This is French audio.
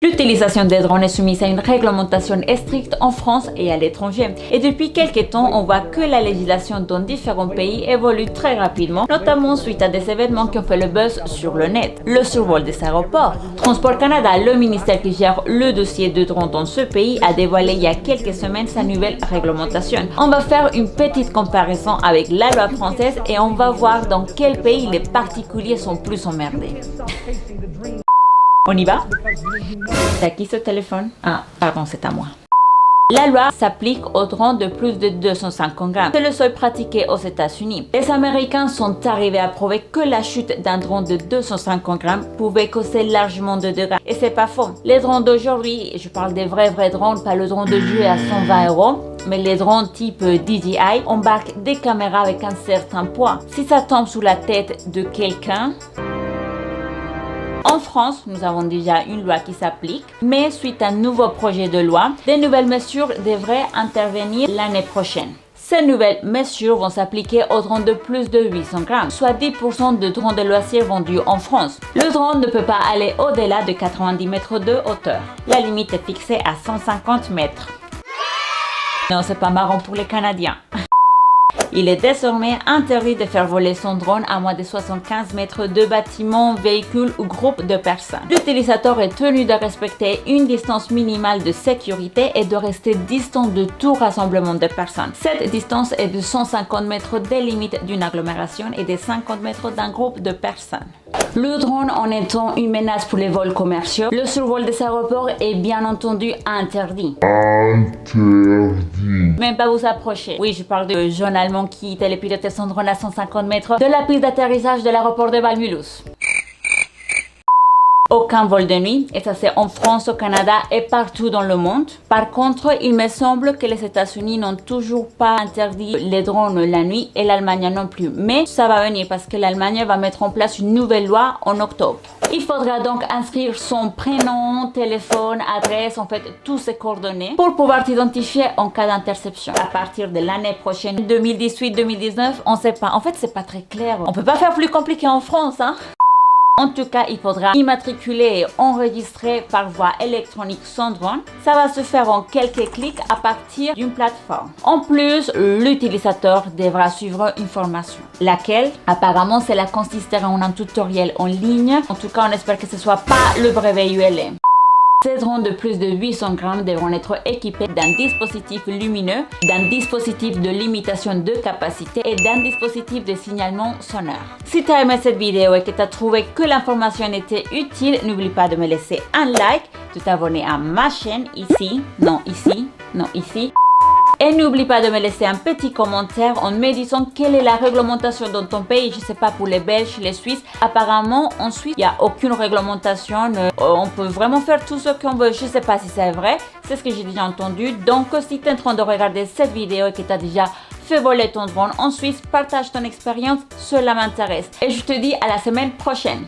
L'utilisation des drones est soumise à une réglementation stricte en France et à l'étranger. Et depuis quelques temps, on voit que la législation dans différents pays évolue très rapidement, notamment suite à des événements qui ont fait le buzz sur le net. Le survol des aéroports. Transport Canada, le ministère qui gère le dossier de drones dans ce pays, a dévoilé il y a quelques semaines sa nouvelle réglementation. On va faire une petite comparaison avec la loi française et on va voir dans quel pays les particuliers sont plus emmerdés. On y va? C'est à qui ce téléphone? Ah, pardon, c'est à moi. La loi s'applique aux drones de plus de 250 grammes. C'est le seuil pratiqué aux États-Unis. Les Américains sont arrivés à prouver que la chute d'un drone de 250 grammes pouvait causer largement de dégâts. Et c'est pas faux. Les drones d'aujourd'hui, je parle des vrais drones, pas le drone de jeu à 120 €, mais les drones type DJI embarquent des caméras avec un certain poids. Si ça tombe sous la tête de quelqu'un... En France, nous avons déjà une loi qui s'applique, mais suite à un nouveau projet de loi, des nouvelles mesures devraient intervenir l'année prochaine. Ces nouvelles mesures vont s'appliquer aux drones de plus de 800 grammes, soit 10% de drones de loisirs vendus en France. Le drone ne peut pas aller au-delà de 90 mètres de hauteur. La limite est fixée à 150 mètres. Non, c'est pas marrant pour les Canadiens. Il est désormais interdit de faire voler son drone à moins de 75 mètres de bâtiments, véhicules ou groupes de personnes. L'utilisateur est tenu de respecter une distance minimale de sécurité et de rester distant de tout rassemblement de personnes. Cette distance est de 150 mètres des limites d'une agglomération et de 50 mètres d'un groupe de personnes. Le drone en étant une menace pour les vols commerciaux, le survol des aéroports est bien entendu interdit. Même pas vous approcher. Oui, je parle de jeune allemand qui télépilotait son drone à 150 mètres de la piste d'atterrissage de l'aéroport de Val-Mulhouse. Aucun vol de nuit, et ça c'est en France, au Canada et partout dans le monde. Par contre, il me semble que les États-Unis n'ont toujours pas interdit les drones la nuit et l'Allemagne non plus. Mais ça va venir parce que l'Allemagne va mettre en place une nouvelle loi en octobre. Il faudra donc inscrire son prénom, téléphone, adresse, en fait tous ses coordonnées pour pouvoir t'identifier en cas d'interception. À partir de l'année prochaine, 2018-2019, on sait pas. En fait, c'est pas très clair. On peut pas faire plus compliqué en France, hein. En tout cas, il faudra immatriculer et enregistrer par voie électronique son drone. Ça va se faire en quelques clics à partir d'une plateforme. En plus, l'utilisateur devra suivre une formation. Laquelle, apparemment, cela consistera en un tutoriel en ligne. En tout cas, on espère que ce soit pas le brevet ULM. Ces drones de plus de 800 grammes devront être équipés d'un dispositif lumineux, d'un dispositif de limitation de capacité et d'un dispositif de signalement sonore. Si tu as aimé cette vidéo et que tu as trouvé que l'information était utile, n'oublie pas de me laisser un like, de t'abonner à ma chaîne ici, non ici, non ici. Et n'oublie pas de me laisser un petit commentaire en me disant quelle est la réglementation dans ton pays. Je sais pas pour les Belges, les Suisses. Apparemment, en Suisse, il n'y a aucune réglementation. On peut vraiment faire tout ce qu'on veut. Je sais pas si c'est vrai. C'est ce que j'ai déjà entendu. Donc, si tu es en train de regarder cette vidéo et que tu as déjà fait voler ton drone en Suisse, partage ton expérience. Cela m'intéresse. Et je te dis à la semaine prochaine.